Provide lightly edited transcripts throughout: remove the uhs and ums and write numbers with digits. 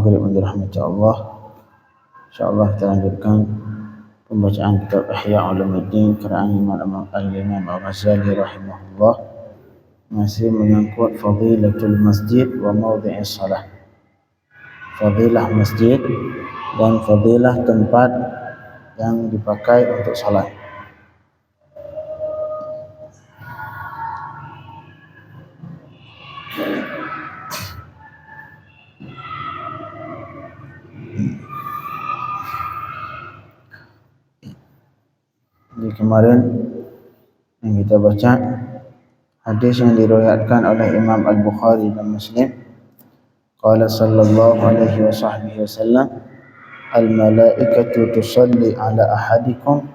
maghrib yang dirahmati Allah. InsyaAllah kita lanjutkan pembacaan kitab Ihya Ulumuddin karangan Imam Al-Ghazali rahimahullah, masih menyangkut fadilatul masjid wa mawdhi'is salah. Fadilah masjid dan fadilah tempat yang dipakai untuk salat. Di kemarin yang kita baca hadis yang diriwayatkan oleh Imam Al-Bukhari dan Muslim. Qala sallallahu alaihi wasallam, al-malaikatu tusalli ala ahadikum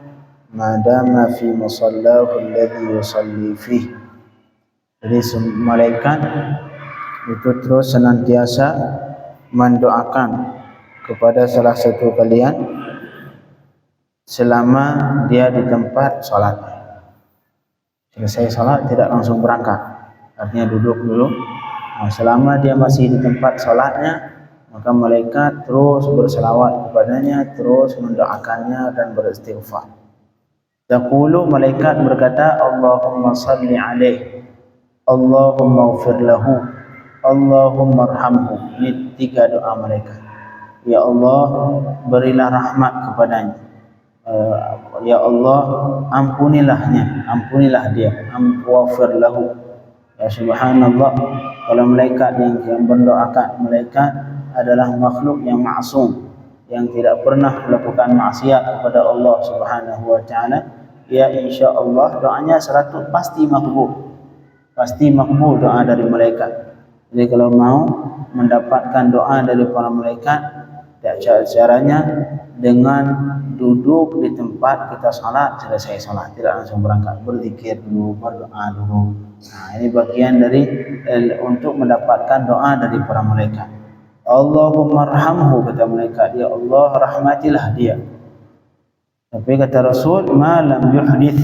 ma dama fi musallahu alladhi yusalli fihi. Jadi malaikat itu terus senantiasa mendoakan kepada salah satu kalian selama dia di tempat salat. Selesai salat tidak langsung berangkat, artinya duduk dulu. Selama dia masih di tempat salatnya, maka malaikat terus berselawat kepadanya, terus mendoakannya dan beristighfar. Taqulu, malaikat berkata, Allahumma salli alaihi, Allahumma ighfir lahu, Allahumma arhamhu. Ini 3 doa malaikat. Ya Allah, berilah rahmat kepadanya. Ya Allah, ampunilah dia, waghfir lahu. Ya subhanallah, kalau malaikat yang mendoakan, malaikat adalah makhluk yang maksum, yang tidak pernah melakukan maksiat kepada Allah Subhanahu wa taala. Ya insyaallah doanya 100 pasti makbul. Pasti makbul doa dari malaikat. Jadi kalau mau mendapatkan doa dari para malaikat, caranya dengan duduk di tempat kita salat, selesai salat tidak langsung berangkat, berzikir dulu, berdoa dulu. Nah, ini bagian dari untuk mendapatkan doa dari para malaikat. Allahumma arhamhu, kata malaikat, ya Allah rahmatilah dia. Tapi kata Rasul, ma lam yuhdith,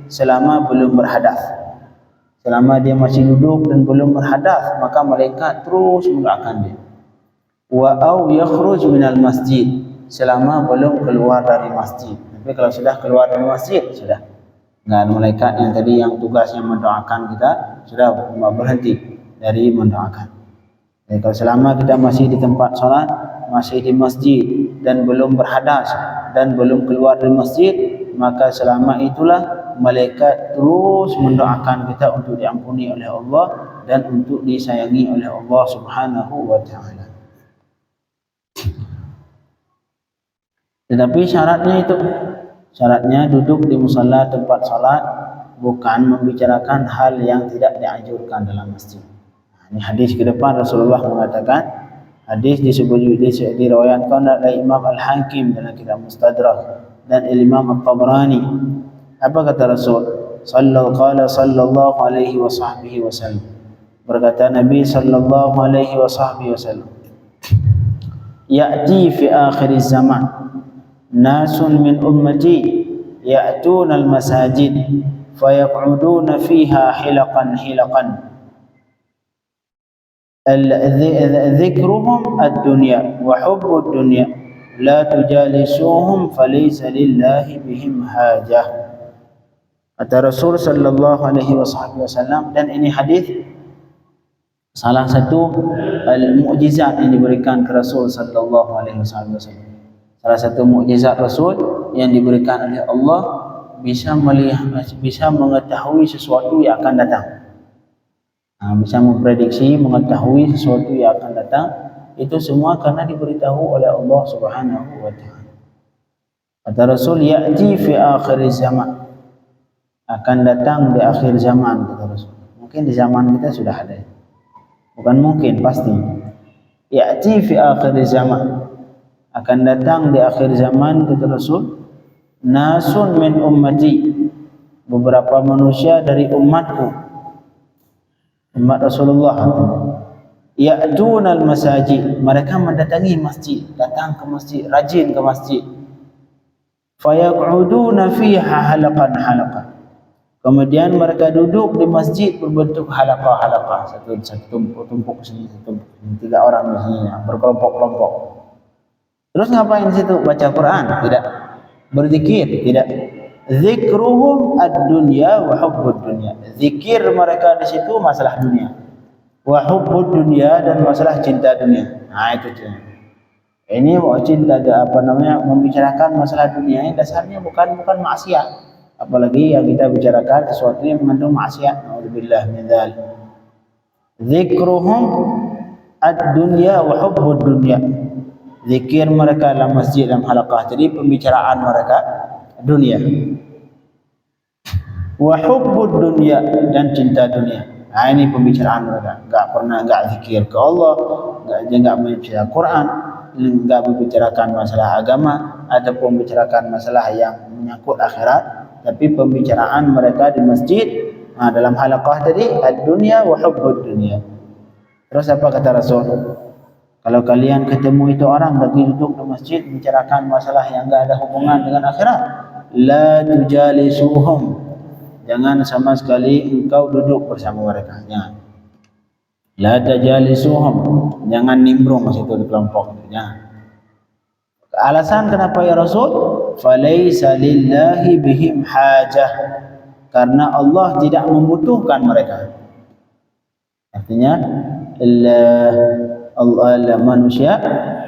selama belum berhadas. Selama dia masih duduk dan belum berhadas, maka malaikat terus mendoakan dia. Wa au yakhruj minal masjid, selama belum keluar dari masjid. Tapi kalau sudah keluar dari masjid, sudah enggak ada malaikat yang tadi yang tugasnya mendoakan kita, sudah berhenti dari mendoakan. Jadi kalau selama kita masih di tempat salat, masih di masjid dan belum berhadas dan belum keluar dari masjid, maka selama itulah malaikat terus mendoakan kita untuk diampuni oleh Allah dan untuk disayangi oleh Allah Subhanahu wa taala. Tetapi syaratnya duduk di musalla tempat salat, bukan membicarakan hal yang tidak dianjurkan dalam masjid. Ini hadis ke depan Rasulullah mengatakan, hadis diriwayatkan oleh Imam Al-Hakim dalam kitab Mustadrak dan Imam At-Tabrani. Apa kata Rasul? Sallallahu alaihi wasallam. Berkata Nabi sallallahu alaihi wasallam, ya'ti fi akhir zaman nasun min ummati ya'tuna al-masajid fayaq'uduna fiha hilaqan dhikruhum ad-dunya wa hubbu ad-dunya la tujalisuhum falaysa lillahi bihim hajah. Kata Rasul sallallahu alaihi wasallam, dan ini hadis salah satu mukjizat yang diberikan ke Rasul sallallahu alaihi wasallam. Salah satu mukjizat Rasul yang diberikan oleh Allah, bisa melihat, bisa mengetahui sesuatu yang akan datang. Bisa memprediksi, mengetahui sesuatu yang akan datang. Itu semua karena diberitahu oleh Allah Subhanahu wa taala. Kata Rasul, ya'ti fi akhir zaman, akan datang di akhir zaman, kata Rasul. Mungkin di zaman kita sudah ada. Bukan mungkin, pasti. Ya'ti fi akhir zaman, akan datang di akhir zaman, kata Rasul, nasun min ummati, beberapa manusia dari umatku, umat Rasulullah, ya'tuna al-masajid, mereka mendatangi masjid, datang ke masjid, rajin ke masjid, fayaq'uduna fiha halaqan, Kemudian mereka duduk di masjid berbentuk halaqah-halaqah, satu tumpuk sini, satu tiga orang di sini, berkelompok-kelompok. Terus ngapain di situ? Baca Quran? Tidak. Berzikir? Tidak. Zikruhum ad-dunya wa hubbud dunya. Zikir mereka di situ masalah dunia. Wa hubbud dunya, dan masalah cinta dunia. Nah, itu dia. Ini cinta membicarakan masalah dunia ini dasarnya bukan maksiat. Apalagi yang kita bicarakan sesuatu yang mengandung maksiat. Nauzubillah min dzalik. Zikruhum ad-dunya wa hubbud dunya. Zikir mereka dalam masjid, dalam halaqah, jadi pembicaraan mereka dunia. Wa hubbud dunya, dan cinta dunia. Nah, ini pembicaraan mereka. Enggak zikir ke Allah, enggak membaca Quran, enggak membicarakan masalah agama ataupun membicarakan masalah yang menyangkut akhirat. Tapi pembicaraan mereka di masjid, dalam halaqah tadi, ad-dunya wa hubbud dunya. Terus apa kata Rasul? Kalau kalian ketemu itu orang lagi duduk di masjid membicarakan masalah yang enggak ada hubungan dengan akhirat, la tujalisuhum. Jangan sama sekali engkau duduk bersama mereka. Jangan. La tajalisuhum. Jangan nimbrung situ di kelompok. Jangan. Alasan kenapa ya Rasul? Falaisa lillahi bihim hajah. Karena Allah tidak membutuhkan mereka. Artinya Allah manusia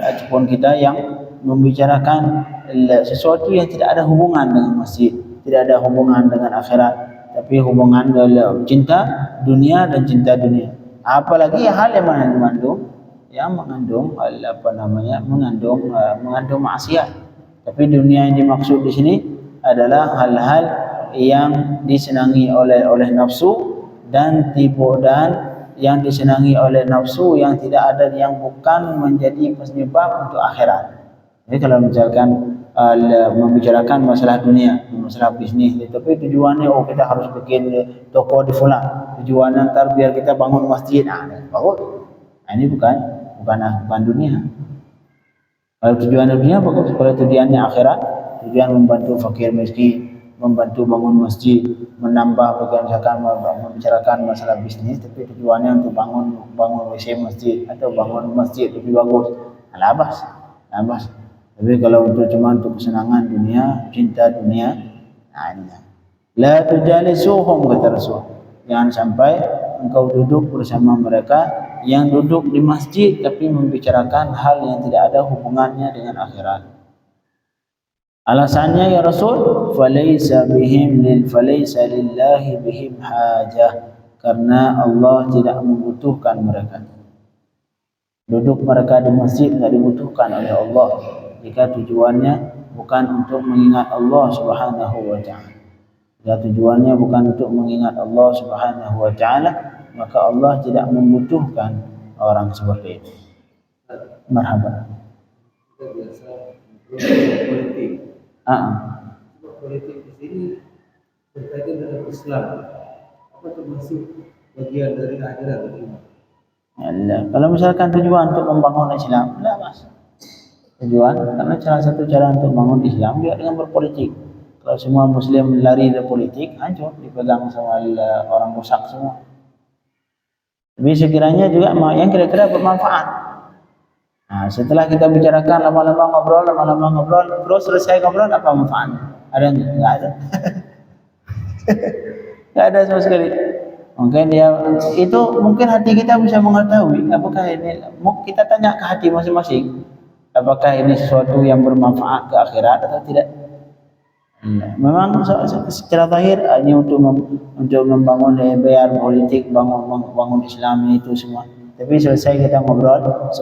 ataupun kita yang membicarakan sesuatu yang tidak ada hubungan dengan masjid, tidak ada hubungan dengan akhirat, tapi hubungan dalam cinta dunia dan cinta dunia. Apalagi hal yang mengandung mengandung maksiat. Tapi dunia yang dimaksud di sini adalah hal-hal yang disenangi oleh nafsu dan yang disenangi oleh nafsu yang tidak ada, yang bukan menjadi penyebab untuk akhirat. Jadi kalau misalkan membicarakan masalah dunia, masalah bisnis, tapi tujuannya kita harus bikin toko di fulan, tujuannya ntar biar kita bangun masjid, bagus. Ini bukan dunia. Kalau tujuan dunia bagus, kalau tujuannya akhirat, tujuan membantu fakir miskin, membantu bangun masjid, menambah membicarakan masalah bisnis, tapi tujuannya untuk bangun WC masjid atau bangun masjid lebih bagus, labas. Tapi kalau cuma untuk kesenangan dunia, cinta dunia, ini la tujalisuhum, kata Rasul. Jangan sampai engkau duduk bersama mereka yang duduk di masjid tapi membicarakan hal yang tidak ada hubungannya dengan akhirat. Alasannya ya Rasul, falaisa lillahi bihim hajah, karena Allah tidak membutuhkan mereka. Duduk mereka di masjid tidak dibutuhkan oleh Allah jika tujuannya bukan untuk mengingat Allah Subhanahu wa taala. Jika tujuannya bukan untuk mengingat Allah Subhanahu wa taala, maka Allah tidak membutuhkan orang seperti itu. Marhaban. Politik di sini berkaitan dengan Islam. Apa termasuk bagian dari akhirat ini? Kalau misalkan tujuan untuk membangun Islam, tidak mas. Tujuan, karena salah satu cara untuk membangun Islam juga dengan berpolitik. Kalau semua Muslim lari dari politik, hancur, dipegang sama orang rusak semua. Tapi sekiranya juga yang kira-kira bermanfaat. Nah, setelah kita bicarakan lama-lama ngobrol, terus selesai ngobrol, apa manfaatnya? Ada enggak? Enggak ada. Enggak ada sama sekali. Mungkin hati kita bisa mengetahui apakah ini, kita tanya ke hati masing-masing, apakah ini sesuatu yang bermanfaat ke akhirat atau tidak. Memang secara zahir ini untuk membangun biar politik, bangun Islam itu semua. Tapi selesai kita ngobrol 1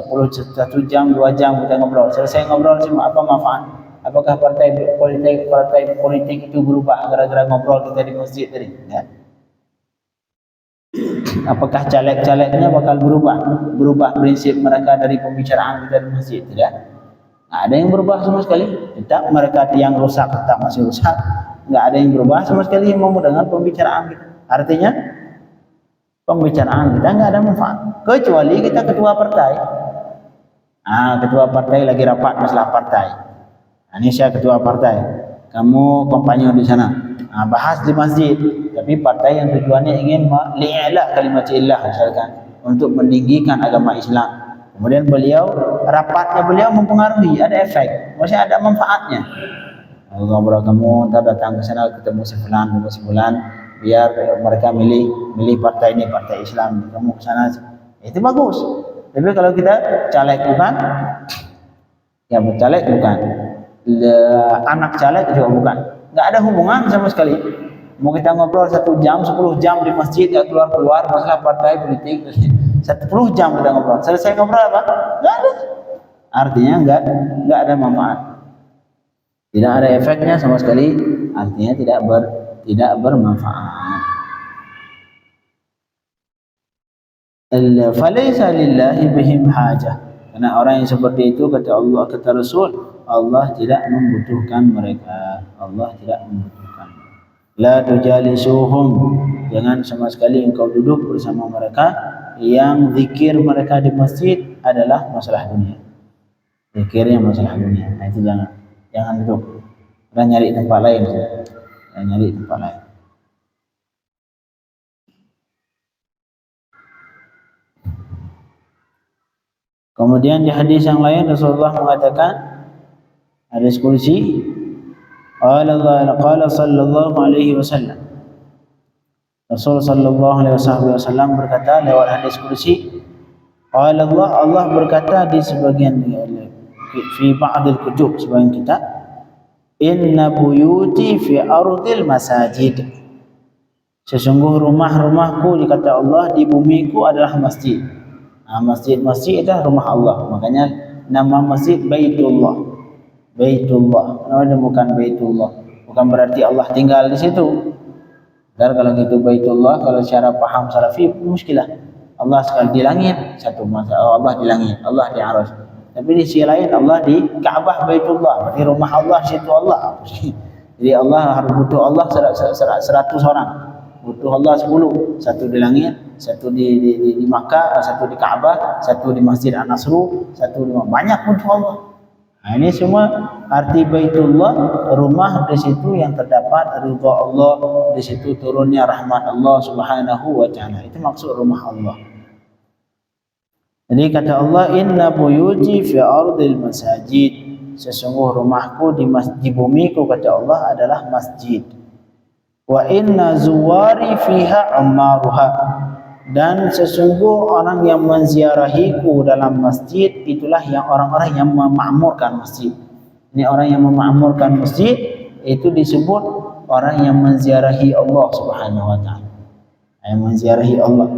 jam, 2 jam kita ngobrol. Selesai ngobrol semua, apa manfaat? Apakah partai politik itu berubah gara-gara ngobrol kita di masjid tadi? Ya. Apakah caleg-calegnya bakal berubah prinsip mereka dari pembicaraan kita di masjid? Tidak. Ada yang berubah sama sekali? Tidak. Mereka yang rusak tetap masih rusak. Enggak ada yang berubah sama sekali mau dengan pembicaraan kita. Artinya pembicaraan kita enggak ada manfaat, kecuali kita ketua partai. Ketua partai lagi rapat masalah partai. Ini saya ketua partai, kamu kampanye di sana. bahas di masjid, tapi partai yang tujuannya ingin li'ila kalimatillah misalkan, untuk meninggikan agama Islam. Kemudian rapatnya beliau mempengaruhi, ada efek, maksudnya ada manfaatnya. Ngobrol kamu, ntar datang ke sana ketemu si fulan, biar mereka milih partai ini, partai Islam. Kamu ke sana, itu bagus. Tapi kalau kita caleg bukan, ya caleg bukan, anak caleg juga bukan, nggak ada hubungan sama sekali. Mau kita ngobrol 1 jam, 10 jam di masjid, ya keluar masalah partai politik, 10 jam kita ngobrol. Selesai ngobrol apa? Nggak ada. Artinya nggak ada manfaat. Tidak ada efeknya sama sekali, artinya tidak bermanfaat. Falaisa lillahi bihim hajah. Karena orang yang seperti itu, kata Allah, kata Rasul, Allah tidak membutuhkan mereka. Allah tidak membutuhkan. La tujalisuhum, jangan sama sekali engkau duduk bersama mereka yang zikir mereka di masjid adalah masalah dunia. Zikirnya masalah dunia. Nah, itu jangan duduk. Dan nyari tempat lain. Kemudian di hadis yang lain Rasulullah mengatakan, hadis kursi, qala sallallahu alaihi wasallam, Rasul sallallahu alaihi wasallam berkata lewat hadis kursi, Allah berkata di sebagian fi ba'dil kutub, sebagian kitab, inna buyuti fi ardil masajid, sesungguh rumah-rumahku, dikata Allah, di bumiku adalah masjid. Masjid adalah rumah Allah, makanya nama masjid Baitullah. Namanya bukan Baitullah, bukan berarti Allah tinggal di situ. Dan kalau gitu Baitullah, kalau secara paham salafi muskilah. Allah sekali di langit, satu masa Allah di langit, Allah di arsy. Tapi di sisi lain Allah di Ka'bah Baitullah, berarti rumah Allah situ Allah. Jadi Allah harus butuh Allah 100 orang. Butuh Allah 10, satu di langit, satu di Makkah, satu di Ka'bah, satu di Masjid An-Nasru, satu di banyak butuh Allah. Nah, ini semua arti Baitullah, rumah di situ yang terdapat ridha Allah, di situ turunnya rahmat Allah Subhanahu wa taala. Itu maksud rumah Allah. Jadi kata Allah, inna buyuti fi ardil masajid, sesungguh rumahku di bumiku, kata Allah, adalah masjid. Wa inna zuwari fiha ammaruha, dan sesungguh orang yang menziarahiku dalam masjid itulah yang orang-orang yang memakmurkan masjid. Ini orang yang memakmurkan masjid itu disebut orang yang menziarahi Allah Subhanahu wa taala. Yang menziarahi Allah.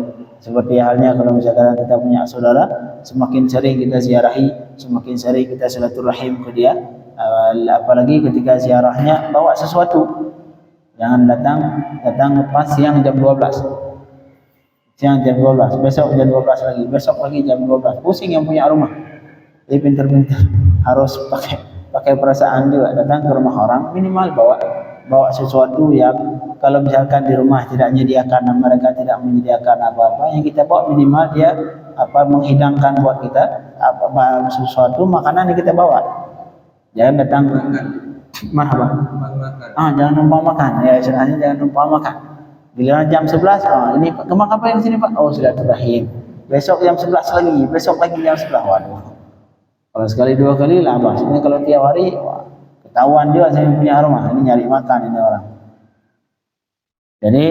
Seperti halnya kalau misalkan kita punya saudara, semakin sering kita ziarahi, semakin sering kita silaturahim ke dia, apalagi ketika ziarahnya bawa sesuatu. Jangan datang pas siang jam 12. Siang jam 12, besok jam 12 lagi, besok lagi jam 12. Pusing yang punya rumah. Jadi pintar-pintar harus pakai perasaan juga, datang ke rumah orang, minimal bawa sesuatu yang kalau misalkan di rumah tidak menyediakan, mereka tidak menyediakan apa-apa, yang kita bawa minimal dia menghidangkan buat kita sesuatu makanan yang kita bawa. Jangan datang marhaba. Jangan numpang makan. Ya, istilahnya jangan numpang makan. Bila jam 11, ini kemang apa yang sini Pak? Silaturahim. Besok jam 11 lagi, besok lagi jam 11. Waduh. Kalau sekali 2 kali lah, maksudnya kalau tiap hari ketahuan juga saya punya rumah, ini nyari makan ini orang. Jadi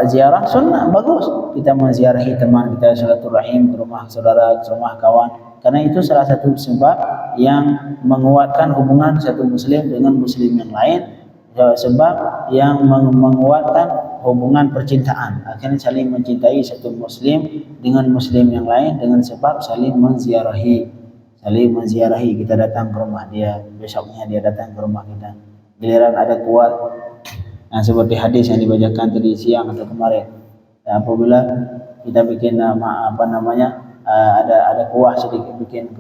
ziarah sunnah bagus. Kita menziarahi teman kita, silaturahim ke rumah saudara, ke rumah kawan. Karena itu salah satu sebab yang menguatkan hubungan satu muslim dengan muslim yang lain, sebab yang menguatkan hubungan percintaan. Akhirnya saling mencintai satu muslim dengan muslim yang lain dengan sebab saling menziarahi. Kita datang ke rumah dia, besoknya dia datang ke rumah kita. Giliran ada kuat. Nah, seperti hadis yang dibacakan tadi siang atau kemarin. Apabila kita bikin ada kuah sedikit, bikin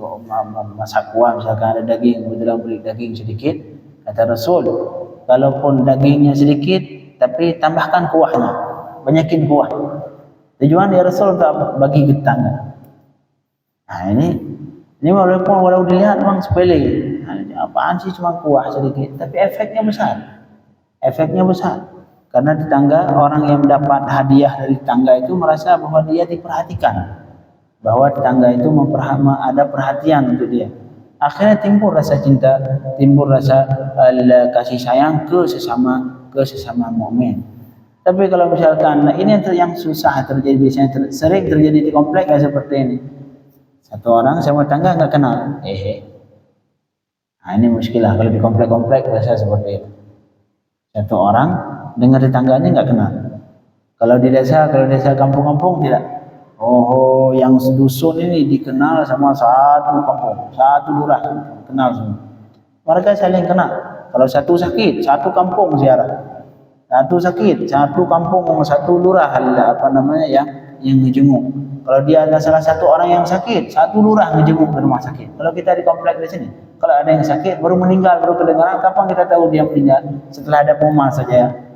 masak kuah, misalkan ada daging, kebetulan beli daging sedikit, kata Rasul, kalaupun dagingnya sedikit tapi tambahkan kuahnya, banyakin kuah. Tujuan ya Rasul untuk bagi tetangga. Nah, ini walau dilihat memang sepele. Apaan sih cuma kuah sedikit, tapi efeknya besar. Efeknya besar. Karena tetangga, orang yang mendapat hadiah dari tetangga itu merasa bahwa dia diperhatikan, bahwa tetangga itu ada perhatian untuk dia. Akhirnya timbul rasa cinta, timbul rasa kasih sayang ke sesama mukmin. Tapi kalau misalkan ini yang susah terjadi, biasanya sering terjadi di komplek ya seperti ini. Satu orang sama tetangga nggak kenal, nah ini muskilah kalau di komplek-komplek biasa seperti itu. Satu orang dengan tetangganya nggak kenal. Kalau di desa kampung-kampung tidak. Oh, yang dusun ini dikenal sama satu kampung, satu lurah, kenal semua. Mereka saling kenal. Kalau satu sakit, satu kampung ziarah. Satu sakit, satu kampung, satu lurah yang ngejenguk. Kalau dia ada salah satu orang yang sakit, satu lurah ngejenguk ke rumah sakit. Kalau kita di komplek di sini, kalau ada yang sakit baru meninggal, baru kedengaran, kapan kita tahu dia meninggal? Setelah ada pengumuman saja.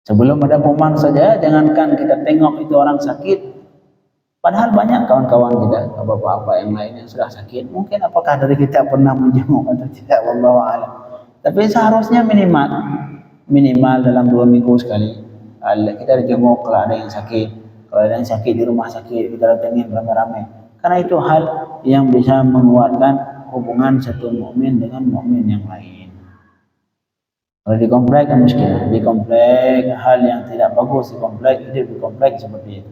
Sebelum ada pengumuman saja, jangankan kita tengok itu orang sakit. Padahal banyak kawan-kawan kita, bapak-bapak yang lain yang sudah sakit. Mungkin apakah dari kita pernah menjenguk atau tidak, wallahu a'lam. Tapi seharusnya minimal dalam 2 minggu sekali kita dijenguk kalau ada yang sakit. Kalau ada yang sakit di rumah sakit, kita datangin ramai-ramai. Karena itu hal yang bisa menguatkan hubungan satu mukmin dengan mukmin yang lain. Kalau di komplek kan muskilah. Di komplek hal yang tidak bagus, di komplek hidup di komplek seperti itu.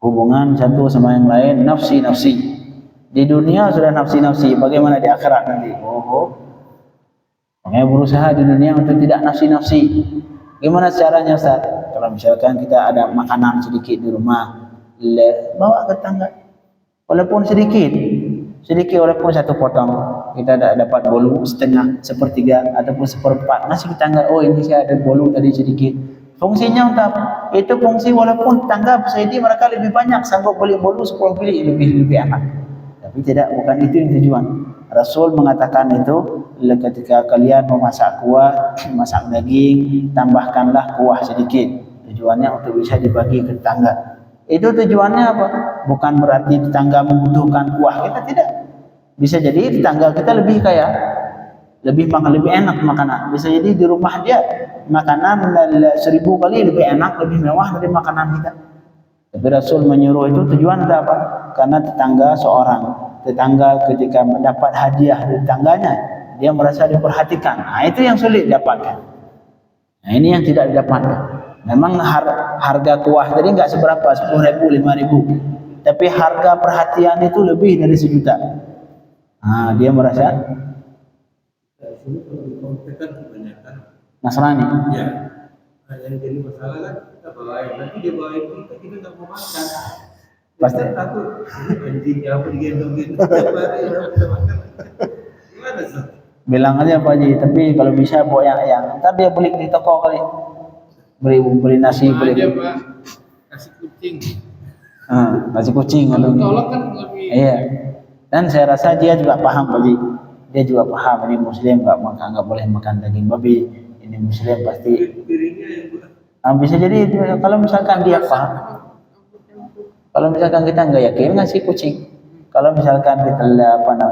Hubungan satu sama yang lain nafsi-nafsi. Di dunia sudah nafsi-nafsi, bagaimana di akhirat nanti? Makanya berusaha di dunia untuk tidak nafsi-nafsi. Gimana caranya, Ustaz? Kalau misalkan kita ada makanan sedikit di rumah, bawa ke tetangga. Walaupun sedikit walaupun satu potong, kita dapat bolu setengah, sepertiga, ataupun seperempat, ngasih ke tetangga. Oh, ini saya ada bolu tadi sedikit. Fungsinya untuk apa? Itu fungsi walaupun tetangga bisa mereka lebih banyak, sanggup beli bolu 10 kali lebih enak. Tapi bukan itu yang tujuan. Rasul mengatakan itu ketika kalian memasak kuah, masak daging, tambahkanlah kuah sedikit. Tujuannya untuk bisa dibagi ke tetangga. Itu tujuannya apa? Bukan berarti tetangga membutuhkan kuah kita, tidak. Bisa jadi tetangga kita lebih kaya, lebih enak makanan. Bisa jadi di rumah dia makanan 1000 kali lebih enak, lebih mewah dari makanan kita. Tapi Rasul menyuruh itu tujuan ada apa? Karena tetangga ketika mendapat hadiah dari tetangganya, dia merasa diperhatikan. Nah, itu yang sulit didapatkan. Nah, ini yang tidak didapatkan. Memang harga kuah tadi enggak seberapa, 10.000, 5.000. Tapi harga perhatian itu lebih dari 1 juta. Nah, dia merasa Nasrani. Ya. Yang jadi masalah kan kita bawain, nanti dia bawain kita nggak mau makan. Pasti takut anjing apa digendong-gendong tiap hari ya kita makan. Gimana sih? Bilang aja Pak Haji, tapi kalau bisa bawa yang ntar dia beli di toko kali. Beli nasi, beli aja Pak, kasih kucing. Nasi kucing atau tolong kan lebih. Iya. Dan saya rasa dia juga paham Pak Haji. Dia juga paham ini muslim nggak boleh makan daging babi. Ini muslim pasti. Bisa jadi kalau misalkan dia paham. Kalau misalkan kita nggak yakin ngasih kucing. Kalau misalkan kita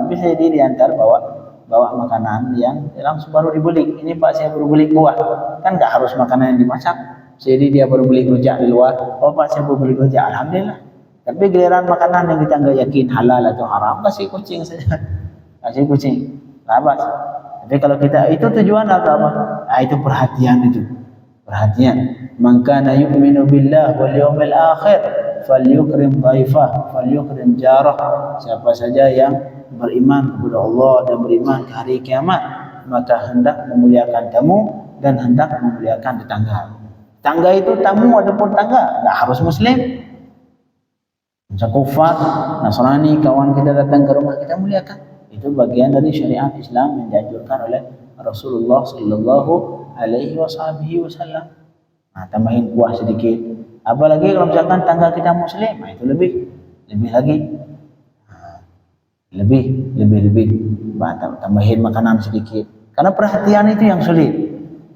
bisa jadi diantar bawa makanan yang langsung baru dibeli. Ini Pak saya baru beli buah. Kan nggak harus makanan yang dimasak. Jadi dia baru beli rujak di luar. Oh Pak saya baru beli rujak. Alhamdulillah. Tapi giliran makanan yang kita nggak yakin halal atau haram, kasih kucing saja. Kasih kucing. Labas. Tapi kalau kita itu tujuan atau apa? Nah, itu perhatian itu. Perhatian. Man kana yu'minu billah wal yawmil akhir falyukrim dhaifah falyukrim jarah. Siapa saja yang beriman kepada Allah dan beriman ke hari kiamat, maka hendak memuliakan tamu dan hendak memuliakan tetangga. Tetangga itu tamu ataupun tetangga, enggak harus muslim. Misal kufar, Nasrani, kawan kita datang ke rumah kita muliakan. Itu bagian dari syariat Islam yang dianjurkan oleh Rasulullah sallallahu alaihi wasallam. Nah, tambahin kuah sedikit. Apalagi kalau misalkan tangga kita muslim, nah itu lebih lagi. Lebih. Tambahin makanan sedikit. Karena perhatian itu yang sulit.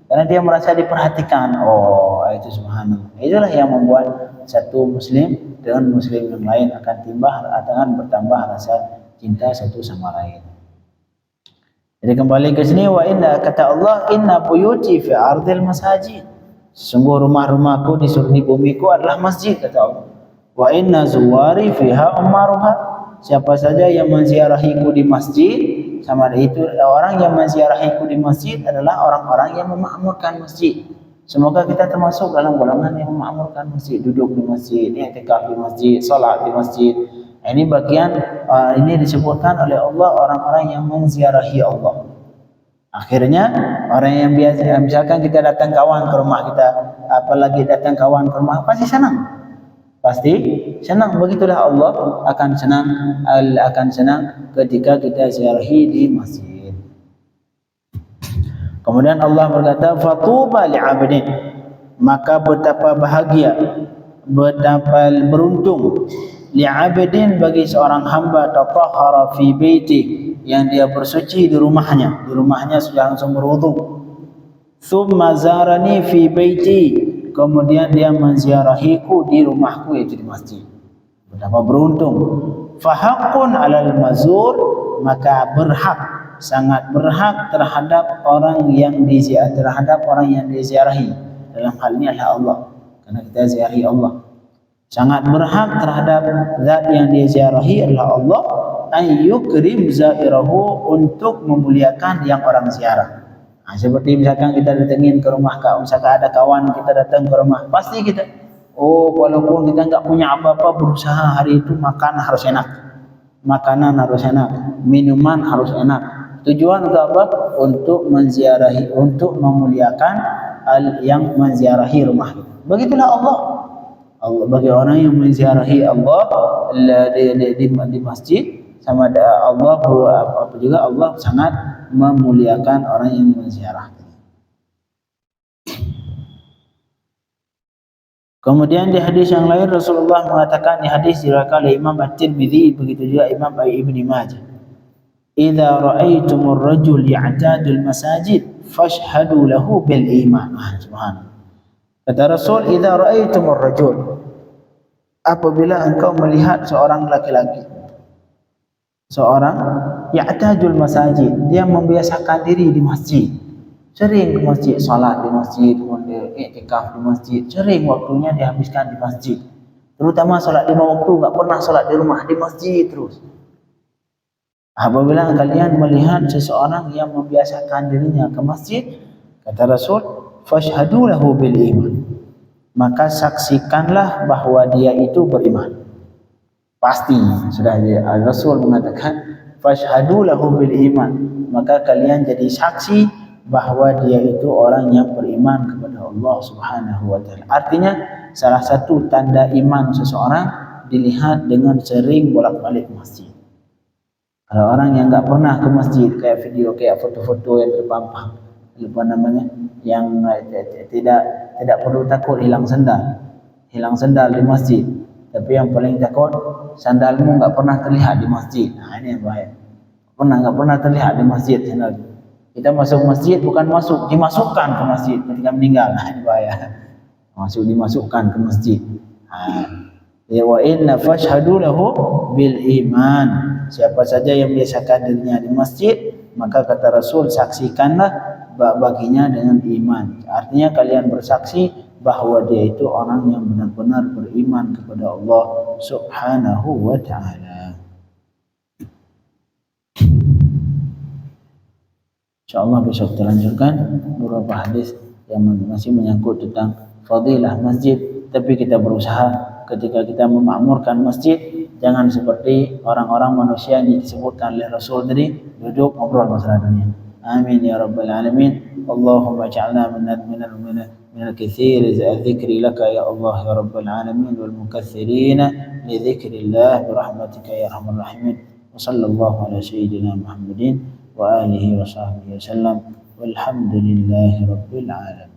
Karena dia merasa diperhatikan. Oh, itu subhanallah. Itulah yang membuat satu muslim dengan muslim yang lain akan bertambah rasa cinta satu sama lain. Jadi kembali ke sini, wa inna, kata Allah, inna buyuti fi ardil masajid. Sesungguh rumah-rumahku di bumiku adalah masjid, kata Allah. Wa inna zuwari fiha ummaruha. Siapa saja yang menziarahiku di masjid, sama ada itu orang yang menziarahiku di masjid adalah orang-orang yang memakmurkan masjid. Semoga kita termasuk dalam golongan yang memakmurkan masjid, duduk di masjid, i'tikaf di masjid, salat di masjid. Ini bagian ini disebutkan oleh Allah orang-orang yang menziarahi Allah. Akhirnya orang yang biasa, misalkan kita datang kawan ke rumah kita, apalagi datang kawan ke rumah, pasti senang. Pasti senang. Begitulah Allah akan senang ketika kita ziarahi di masjid. Kemudian Allah berkata, fatuba li'abdin, maka betapa bahagia, betapa beruntung, li'abdin, bagi seorang hamba, tatahhara fi baiti, yang dia bersuci di rumahnya sudah langsung berwudu. Thumma zarani fi baiti, kemudian dia menziarahiku di rumahku, yaitu di masjid. Betapa beruntung. Fahaqqun 'alal mazur, maka berhak, sangat berhak terhadap orang yang diziarahi. Dalam hal ini adalah Allah, karena kita ziarahi Allah. Sangat berhak terhadap zat yang diziarahi adalah Allah, ayyukrim zairahu, untuk memuliakan yang orang ziarah. Seperti misalkan kita datangin ke rumah, misalkan ada kawan kita datang ke rumah, pasti kita, walaupun kita enggak punya apa-apa, berusaha hari itu makan harus enak, makanan harus enak, minuman harus enak. Tujuan untuk apa? Untuk menziarahi, untuk memuliakan yang menziarahi rumah kita. Begitulah Allah. Allah bagi orang yang menziarahi Allah di masjid, sama ada Allah, apa juga Allah sangat memuliakan orang yang menziarah. Kemudian di hadis yang lain Rasulullah mengatakan, di hadis diriwayatkan oleh Imam At-Tirmidzi, begitu juga Imam Ibnu Majah, idza ra'aitumur rajul ya'tadul masajid fashhadu lahu bil iman. Subhanallah. Kata Rasul, idza ra'aitumur rajul, apabila engkau melihat seorang laki-laki, seorang ya'tadul masajid, dia membiasakan diri di masjid, sering ke masjid, salat di masjid, kemudian i'tikaf di masjid, sering waktunya dihabiskan di masjid, terutama salat 5 waktu, enggak pernah salat di rumah, di masjid terus. Apabila kalian melihat seseorang yang membiasakan dirinya ke masjid, kata Rasul, fashhadu lahu bil iman, maka saksikanlah bahwa dia itu beriman. Pasti sudah Rasul mengatakan fashhadu lahu bil iman, maka kalian jadi saksi bahwa dia itu orang yang beriman kepada Allah Subhanahu wa taala. Artinya salah satu tanda iman seseorang dilihat dengan sering bolak-balik masjid. Kalau orang yang enggak pernah ke masjid, kayak video, kayak foto-foto yang terpampang, yang tidak perlu takut hilang sendal di masjid, tapi yang paling takut sandalmu enggak pernah terlihat di masjid. Ini yang bahaya. Enggak pernah terlihat di masjid sandal. Kita masuk masjid bukan masuk, dimasukkan ke masjid ketika meninggal. Ini bahaya. Dimasukkan ke masjid. Ya wa inna fashhadu lahu bil iman. Siapa saja yang biasakan dirinya di masjid, maka kata Rasul, saksikanlah baginya dengan iman. Artinya kalian bersaksi bahwa dia itu orang yang benar-benar beriman kepada Allah Subhanahu wa taala. InsyaAllah besok kita lanjutkan beberapa hadis yang masih menyangkut tentang fadilah masjid. Tapi kita berusaha ketika kita memakmurkan masjid, jangan seperti orang-orang manusia yang disebutkan oleh Rasul tadi, duduk ngobrol masalah dunia. Amin ya rabbal alamin. Allahumma ja'alna min al-kathiri dzikri laka ya Allah ya rabbal alamin, wal mukaththirina li dzikrillah bi rahmatika ya arhamar rahimin. Wa sallallahu ala sayyidina Muhammadin wa alihi wa sahbihi wasallam, walhamdulillahi rabbil alamin.